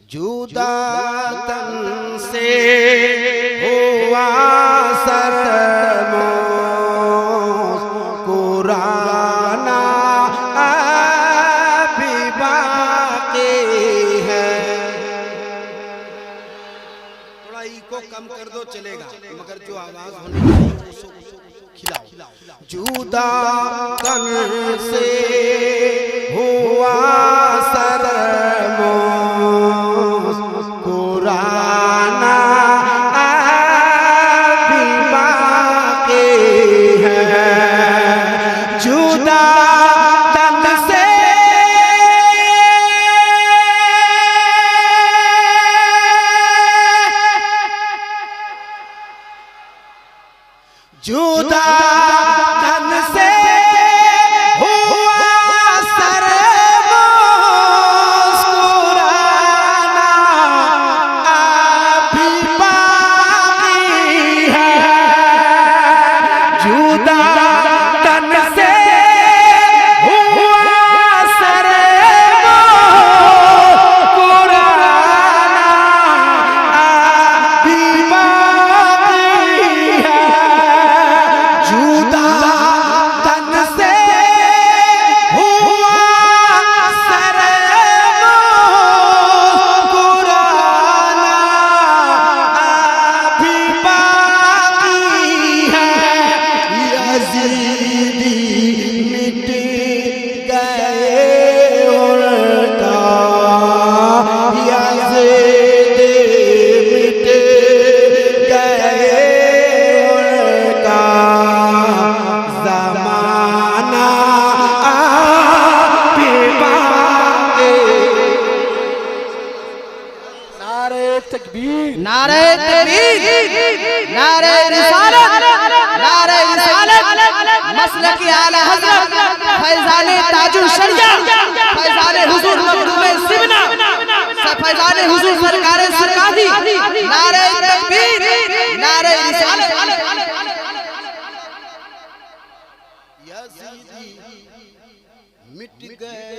जुदा तन से हुआ सरमोस कुराना अभी बाकी है। थोड़ा इको कम कर दो चलेगा, मगर जो आवाज होनी चाहिए उसको खिलाओ। जुदा तन से हुआ सरमोस कुराना अभी बाकी है। जुदा तन से जुदा तन से हुआ सरमोस कुराना अभी बाकी है। जुदा तन से हुआ सरमोस कुराना अभी बाकी है। जुदा तन से हुआ सरमोस कुराना अभी बाकी है। यज़ीदी मिट गए उनका, यज़ीदी मिट गए उनका ज़माना अभी बाकी। नारे तकबीर, नारे तकबीर, नारे रिसालत, नारे रिसालत, मसलक आला हज़रत फैज़ान ताजुल शरिया, फैज़ान हुज़ूर मखदूम सिबना, फैज़ान हुज़ूर सरकार सरकारी, नारे तकबीर, नारे रिसालत। यज़ीदी मिट गए।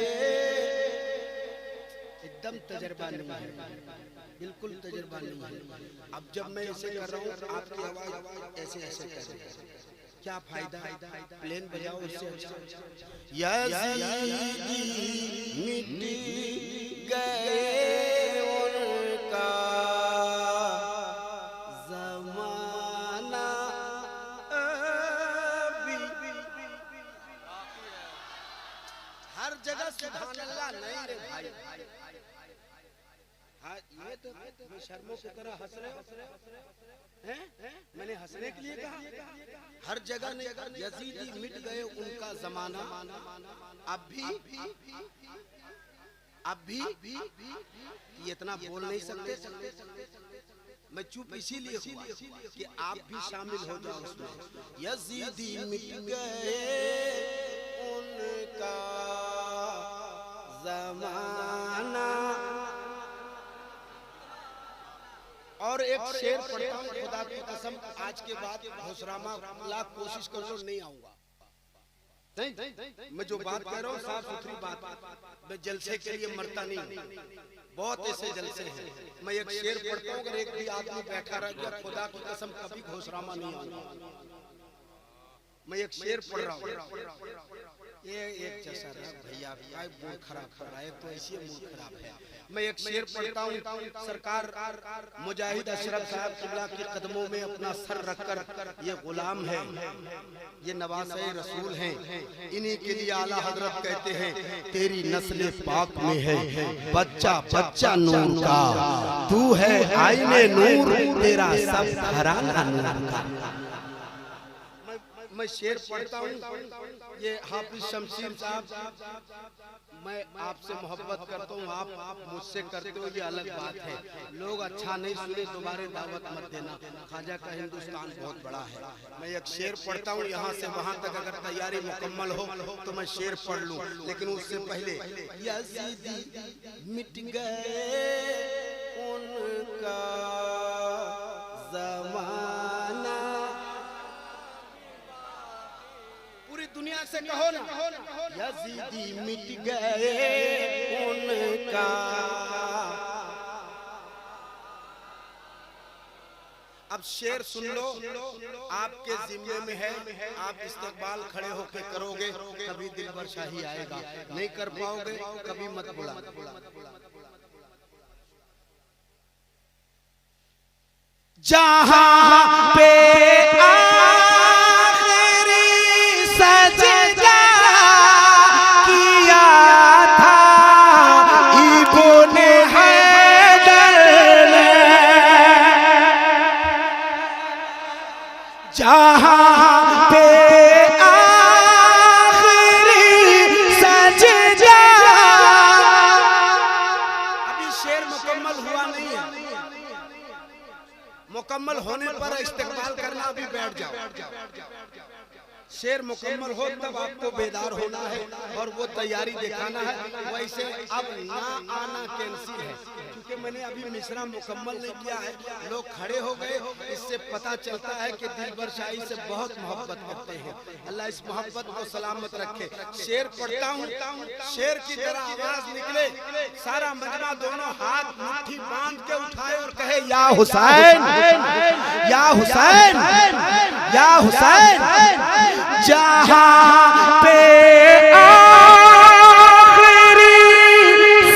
एकदम तजर्बा नहीं है, बिल्कुल तजर्बा नहीं है। अब जब मैं ऐसे कर रहा हूँ आपकी आवाज ऐसे ऐसे कर रही है, क्या फायदा? प्लेन बजाओ उससे अच्छा। यज़ीदी मिट गए उनका ज़माना अभी। हर जगह सुभान अल्लाह नहीं रे भाई। हाँ, ये तो शर्मों की तरह हंस रहे हो हैं? मैंने हंसने के लिए कहा? हर जगह नहीं। यज़ीदी मिट गए उनका जमाना अब भी ये इतना बोल नहीं सकते। मैं चुप इसीलिए हुआ कि आप भी शामिल हो जाओ उसमें। यज़ीदी मिट गए उनका जमाना। और एक शेर पढ़ता हूँ, खुदा की कसम आज के बाद घोषरामा लाख कोशिश कर लो नहीं आऊंगा। नहीं, मैं जो बात कह रहा हूँ साफ सुथरी बात। मैं जलसे के लिए मरता नहीं, बहुत ऐसे जलसे हैं। मैं एक शेर पढ़ता हूँ, अगर एक भी आदमी बैठा रह गया खुदा की कसम कभी घोषरामा नहीं आऊंगा। मैं एक शेर पढ़ रहा हूँ। ये एक जैसा भैया मूड खराब कर रहा है, तो ऐसे मूड खराब है। मैं एक शेर पढ़ता हूँ। सरकार मुजाहिद अशरफ साहब किबला के कदमों में अपना सर रखकर, ये गुलाम है, ये नवासे रसूल हैं, इन्हीं के लिए आला हजरत कहते हैं तेरी नस्ल पाक में है बच्चा बच्चा नूर का, तू है आईने नूर, तेरा सब घराना नूर का। मैं शेर पढ़ता हूँ। ये हाफिज शमशीर साहब, मैं आपसे मोहब्बत करता हूँ, आप मुझसे करते हो, ये अलग बात है। लोग अच्छा नहीं सुने दोबारा दावत मत देना। ख्वाजा का हिंदुस्तान बहुत बड़ा है। मैं एक शेर पढ़ता हूँ, यहाँ से वहाँ तक अगर तैयारी मुकम्मल हो तो मैं शेर पढ़ लूँ, लेकिन उससे पहले यज़ीदी मिट गए उनका जमाना। दुनिया से कहो ना, यज़ीदी मिट गए उनका अब शेर सुन लो, आपके जिम्मे में है, आप इस्तकबाल खड़े होके करोगे, कभी दिलबर शाही आएगा, नहीं कर पाओगे कभी मत बुला। जहां पे आखिरी सजदा किया था इब्ने हैदर ने, जहां पे आखिरी सजदा। अभी शेर मुकम्मल हुआ नहीं है, मुकम्मल होने पर इस्तेमाल करना, अभी बैठ जाओ। शेर मुकम्मल हो तब आपको बेदार होना है और वो तैयारी दिखाना है। वैसे अब ना आना कैंसिल है, क्योंकि मैंने अभी मिसरा मुकम्मल नहीं किया है। लोग खड़े हो गए, इससे पता चलता है कि दिलबर शाही से बहुत मोहब्बत करते हैं। अल्लाह इस मोहब्बत को सलामत रखे। शेर पढ़ता हूँ, शेर की तरह आवाज निकले, सारा मजमा दोनों हाथ मुट्ठी बांध के उठाए और कहे या हुसैन, या हुसैन, या हुसैन। जहां पे आखिरी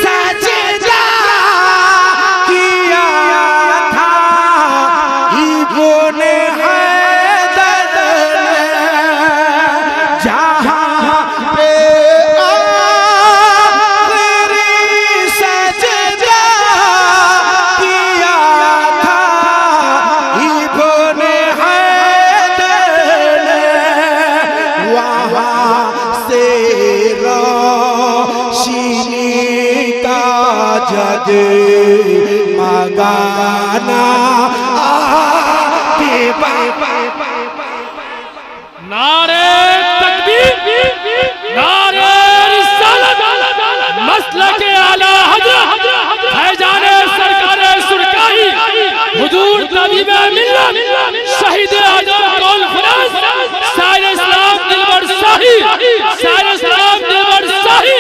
सजदा किया था इब्ने हैदर ने, जहां पे आखिरी सजदा किया था इब्ने हैदर ने, वहाँ से रोशनी का जग मगाना नारे तकबीर, नारे रिसालत, मसलक आला हज़रत फैज़ाने सरकारे सुरकाही, हुजूर तबीब मिल्लत, शहीद आज़म कौल फराज, सारे इस्लाम दिलबर शाही, सारे इस्लाम दिलबर शाही,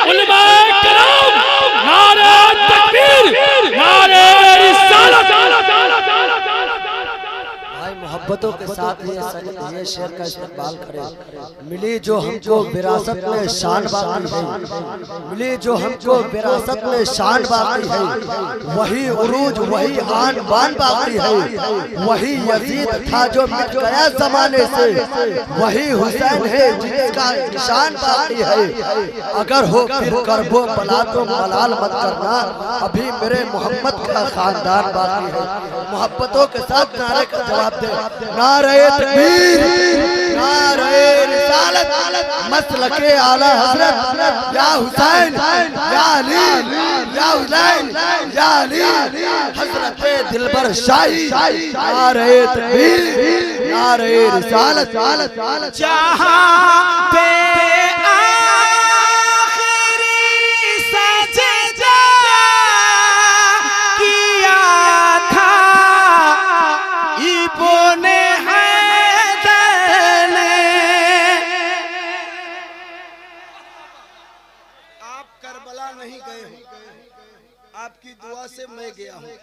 उलमाए किराम, नारे तकबीर, नारे रिसालत। भाई मोहब्बतों के साथ ये शेर का इस्तेमाल करें। मिली जो हमको विरासत में शान बाकी है, मिली जो हमको विरासत में शान बाकी है, वही उरूज वही आन बान बाकी है, वही यजीद था जो मिट गया जमाने से, वही हुसैन है जिसका निशान बाकी है। अगर हो फिर करबो बला तो मलाल मत करना, अभी मेरे मोहम्मद का खानदान बाकी है। मोहब्बतों के साथ नारे का जवाब दे। नारे तकबीर, नारे रिसालत, मसलके आला हज़रत, या हुसैन, या अली, या हुसैन, या अली, हज़रत दिलबर शाही। नारे तकबीर, नारे रिसालत। जहां पे आखिरी सजदा किया था इब्ने हैदर ने। आप करबला नहीं गए हो, आपकी दुआ से मैं गया हूँ।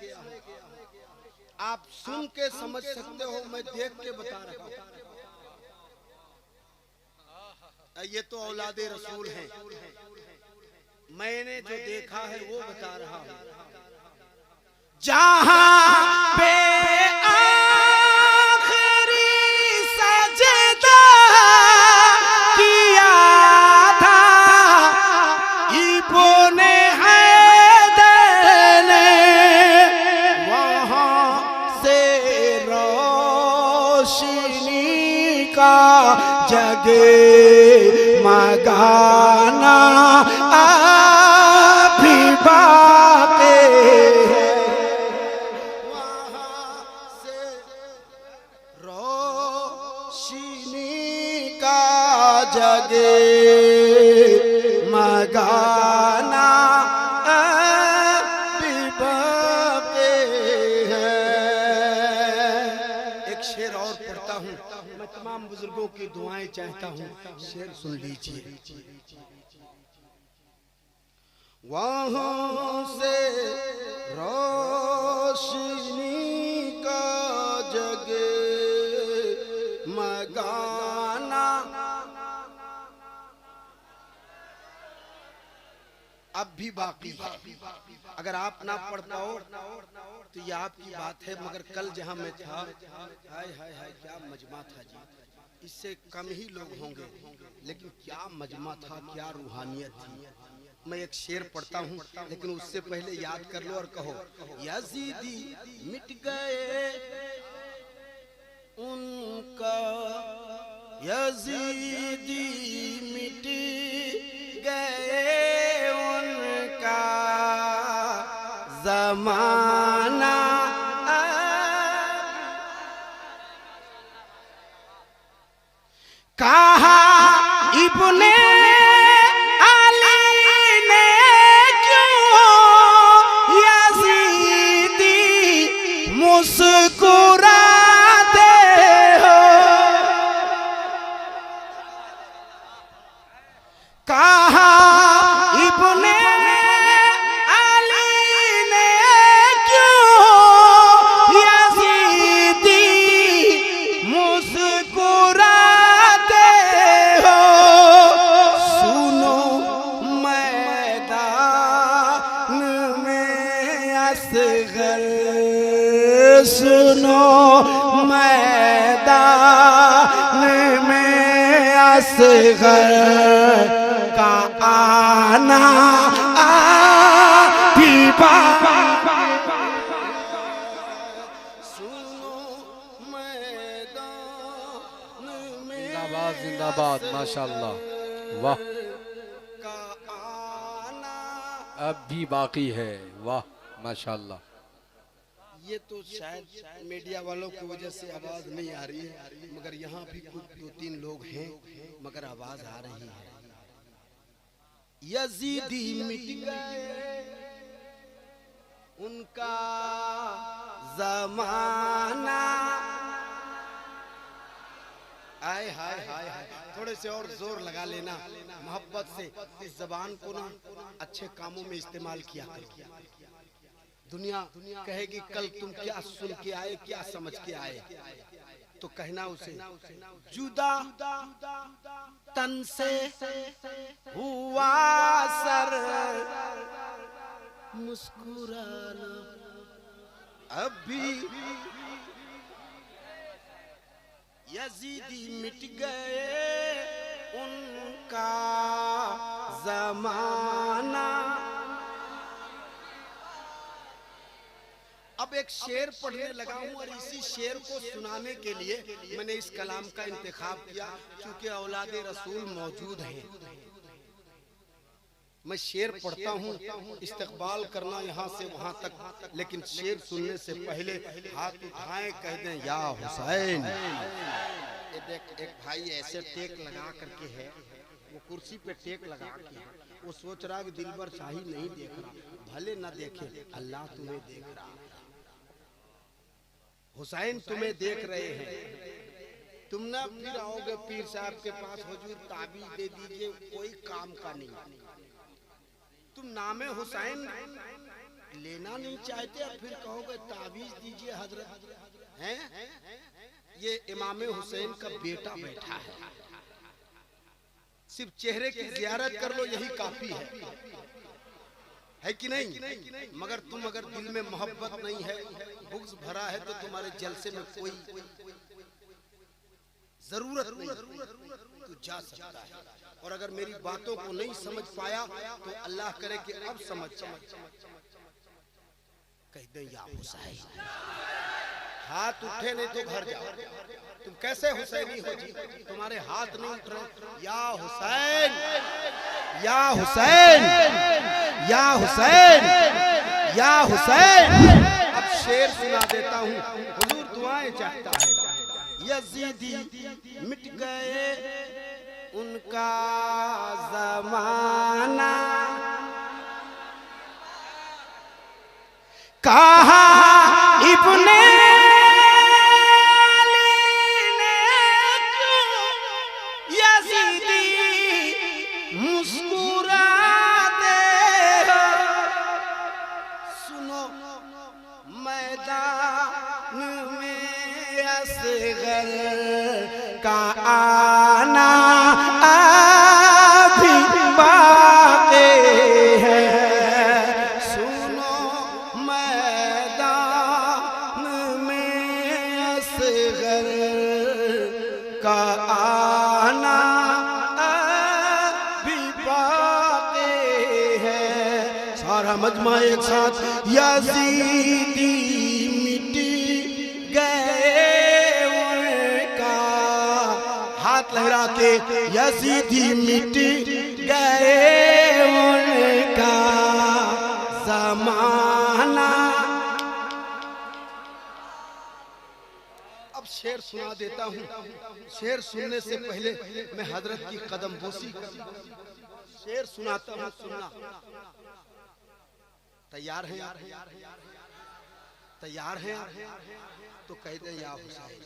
आप सुन के समझ सकते हो, मैं देख के बता रहा हूँ। ये तो औलादे रसूल हैं, मैंने जो देखा है वो बता रहा हूँ। जहां पे आखिरी सजदा किया था इब्ने हैदर ने, वहाँ से रोशनी का जगे मगाना अभी बाकी है। से रोशनी का जगे मगाना अभी बाकी है। एक शेर और पढ़ता हूँ, मैं तमाम बुजुर्गों की दुआएं चाहता हूँ। शेर सुन लीजिए। वहाँ से रोशनी का अब भी बाकी है। अगर आप ना पढ़ पाओ तो ये आपकी बात है, मगर कल जहां मैं था, हाय हाय हाय क्या मजमा था जी। इससे कम ही लोग होंगे, लेकिन क्या मजमा था, क्या रूहानियत थी। मैं एक शेर पढ़ता हूँ, लेकिन उससे पहले याद कर लो और कहो, यजीदी मिट गए उनका, यजीदी मिट गए उनका जमाना, कहा इब्ने अली ने क्यों यजीदी मुस्कुराते हो, कहा इब्ने अली ने क्यों यजीदी मुस्कुराते हो, सुनो मैदान में असगर, सुनो मैदान में असगर का आना भी सुनो मैदान में जिंदाबाद जिंदाबाद, माशाल्लाह, वाह। का आना अब भी बाकी है, वाह माशाल्लाह। ये तो शायद मीडिया वालों की वजह से आवाज नहीं आ रही है, मगर यहाँ भी कुछ 2-3 लोग हैं, मगर आवाज आ रही है। यजीदी मिट गए उनका जमाना, आए हाय हाय हाय, थोड़े से और जोर लगा लेना मोहब्बत से। इस जबान को ना अच्छे कामों में इस्तेमाल किया करो। दुनिया कहेगी कल तुम क्या सुन के आए, क्या समझ के आए, तो कहना उसे जुदा तन से हुआ सर मुस्कुराना, अभी यजीदी मिट गए उनका जमाना। अब एक शेर पढ़ने लगा हूँ और इसी शेर को सुनाने के लिए मैंने इस कलाम का इंतखाब किया, क्योंकि औलादे रसूल मौजूद हैं। मैं शेर पढ़ता हूँ, इस्तकबाल करना यहाँ से वहाँ तक, लेकिन शेर सुनने से पहले हाथ उठाएं, कह दें या हुसैन। एक भाई ऐसे टेक लगा करके है, वो कुर्सी पे टेक लगा के है, वो सोच रहा कि दिलबर शाही नहीं देख रहा, भले ना देखे, अल्लाह तुम्हें देख रहा। हुसैन तुम्हें देख रहे हैं, तुम ना फिर आओगे पीर साहब के पास, हुजूर ताबीज दे दीजिए, कोई काम का नहीं। तुम नामे हुसैन लेना नहीं चाहते और फिर कहोगे ताबीज दीजिए हजरत, हैं? ये इमाम हुसैन का बेटा बैठा है, सिर्फ चेहरे की जियारत कर लो यही काफी है कि नहीं? मगर तुम अगर दिल में मोहब्बत नहीं है, बुग़्ज़ भरा है, तो तुम्हारे जलसे में कोई जरूरत नहीं, तू जा सकता है। और अगर मेरी बातों को नहीं समझ पाया तो अल्लाह करे कि अब समझ, कह दे या हुसैन। हाथ उठे नहीं तो घर जाओ। तुम कैसे हुसैनी हो जी, तुम्हारे हाथ नहीं उठ रहे। या हुसैन, या हुसैन, या हुसैन, या हुसैन। अब शेर सुना देता हूँ, हुजूर दुआएं चाहता है। यजीदी मिट गए उनका जमाना, कहा इब्ने अली ने क्यों यजीदी मुस्कुराते हो, सुनो मैदान में असगर का आना अभी बाकी है। एक साथ। यजीदी मिट गए उनका, हाथ लहरा के यजीदी मिट गए उनका ज़माना। अब शेर सुना देता हूँ। शेर सुनने से पहले मैं हजरत की कदम बोसी शेर सुनाता हूँ, सुनना। तैयार हैं? तैयार हैं? तो कह दे या हुसैन।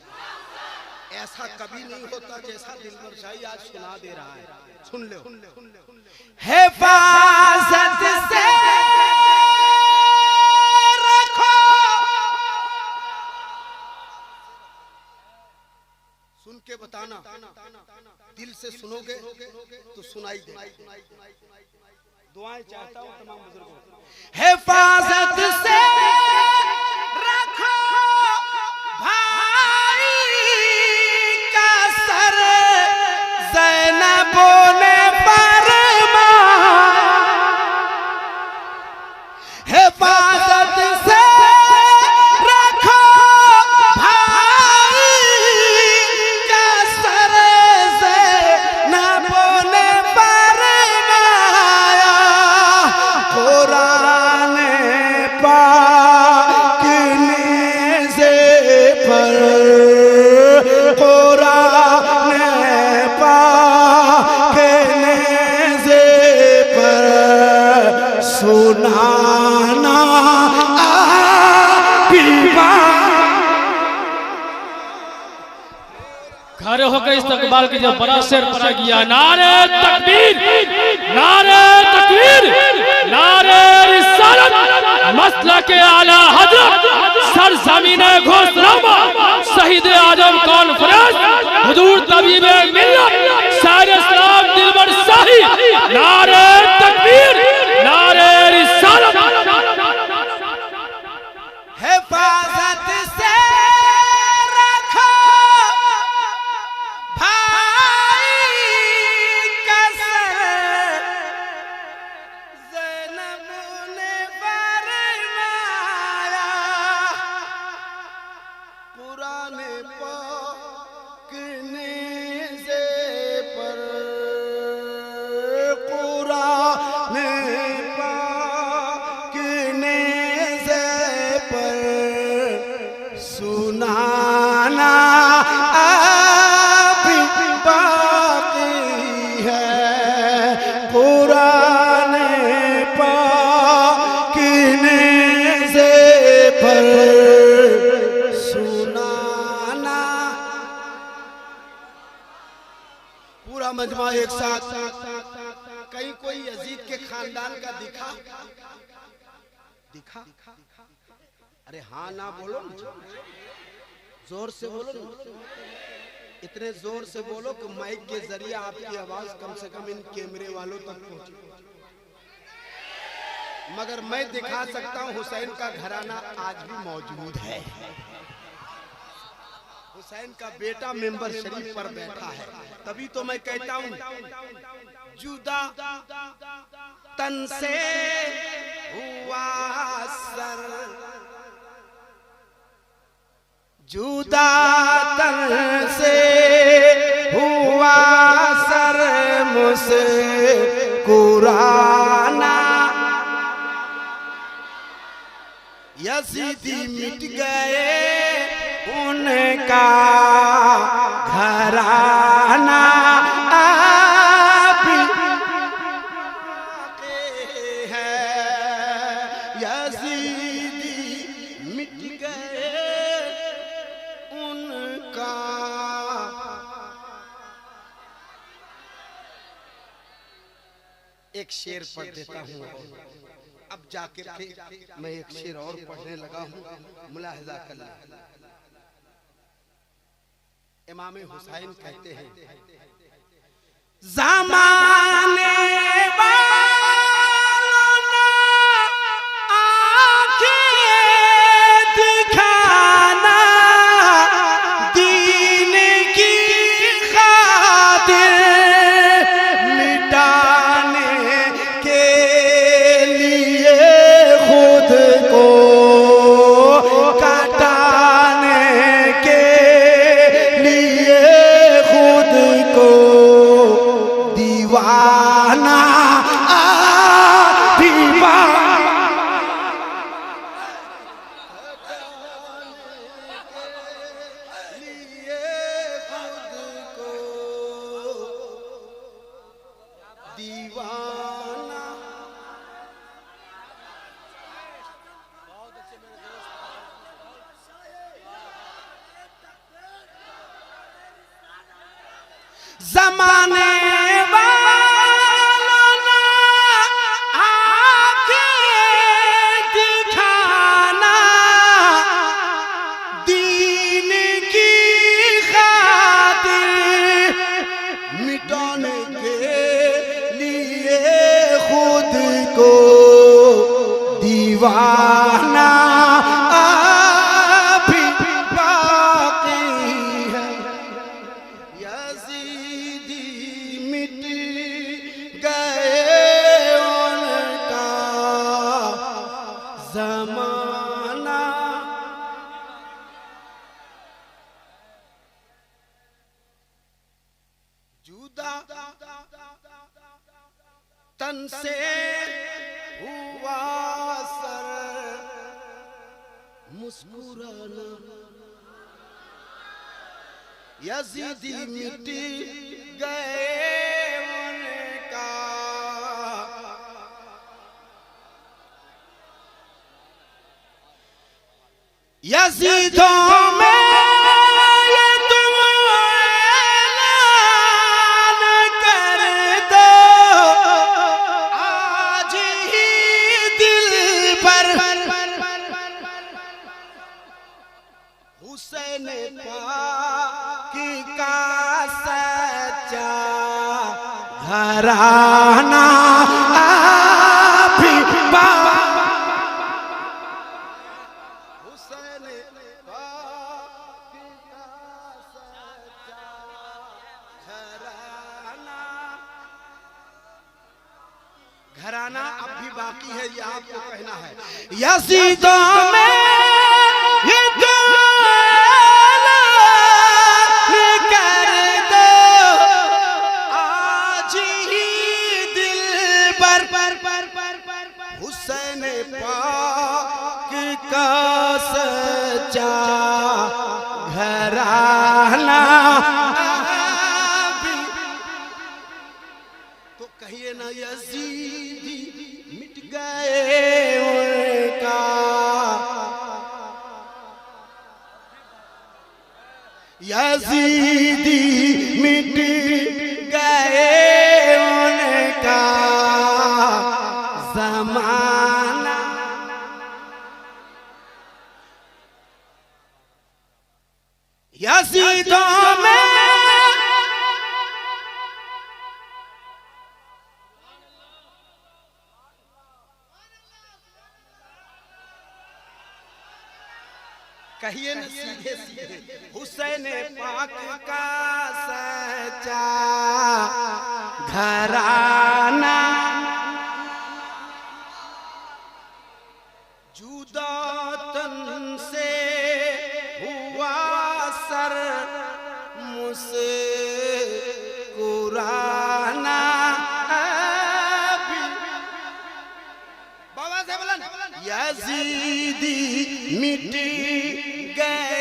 ऐसा कभी नहीं होता जैसा दिलबर शाही आज सुना दे रहा है। सुन लो। हिफाजत से रखो, सुन के बताना, दिल से सुनोगे तो सुनाई दे। दुआएं चाहता हूँ तमाम बुजुर्गों को। हिफाजत से रखो भाई का सर, ज़ैनब ने फरमाया। हिफाजत से रखो भाई का सर, ज़ैनब ने फरमाया। कुरान पाक नेज़े पर, कुरान पाक नेज़े पर सुनाना पीवा। खड़े होकर इस्तकबाल की जब बड़ा शेर पढ़ा गया, नारे तकबीर, नारे तकबीर, नारे रिसालत, मसलक के आला हजरत, सरजमीने घोषनामा, शहीद आजम कॉन्फ्रेंस, हुजूर तबीबे मिल्लत, शायर इस्लाम दिलबर शाही, नारे तकबीर, नारे रिसालत। हिफाजत से रखो भाई का सर, ज़ैनब ने फरमाया। कुरान पाक नेज़े पर, कुरान पाक नेज़े पर सुनाना अभी बाकी है। कुरान पाक नेज़े पर सुनाना। पूरा मजमा एक साथ। कहीं कोई यजीद के खानदान का दिखा? दिखा? अरे हाँ ना बोलो ना, जोर से बोलो ना। इतने जोर से बोलो कि माइक के जरिए आपकी आवाज कम से कम इन कैमरे वालों तक पहुंचे। मगर मैं दिखा सकता हूं हुसैन का घराना आज भी मौजूद है। हुसैन का बेटा मेंबर शरीफ पर बैठा है। तभी तो मैं कहता हूं जुदा तन से हुआ सर, जुदा तन से हुआ सर मुझसे कुराना। यजीदी मिट गए उनका घराना, अभी है। यजीदी मिट गए उनका। एक शेर पढ़ देता हूँ। अब जाकर मैं एक शेर और पढ़ने लगा हूँ, मुलाहिजा कर लें। इमाम हुसैन कहते हैं, ज़माने वालों ने आंखें दिखाना, दीन की खातिर मिटाने के लिए खुद जमाने वालों ना आके दिखाना, दीन की खातिर मिटाने के लिए खुद को दीवाना अभी बाकी है। यजीदी मिट गए उनका जमाना। जुदा तन से हुआ सर मुस्कुराना, यजीदी मिट गए उनका। यजीदों में ये तुम ऐलान कर दो, आज ही दिल पर हुसैन पाक का सच्चा घराना अभी हुसैन पाक का सच्चा घराना। घराना अब भी बाकी है, ये आपको कहना है। यजीदों में ये तुम ऐलान कर दो, आज ही दिल पर हुसैन पाक का सच्चा घराना। तो कहिए ना यजीदी मिट गए उनका, यजीदी मिट गए उनका जमाना। यजीदों में कहिए ना सीधे सीधे हुसैन पाक का सच्चा घराना। जुदा तन से हुआ सर मुस्कुराना अभी। बाबा से बोलन यजीदी मिट गए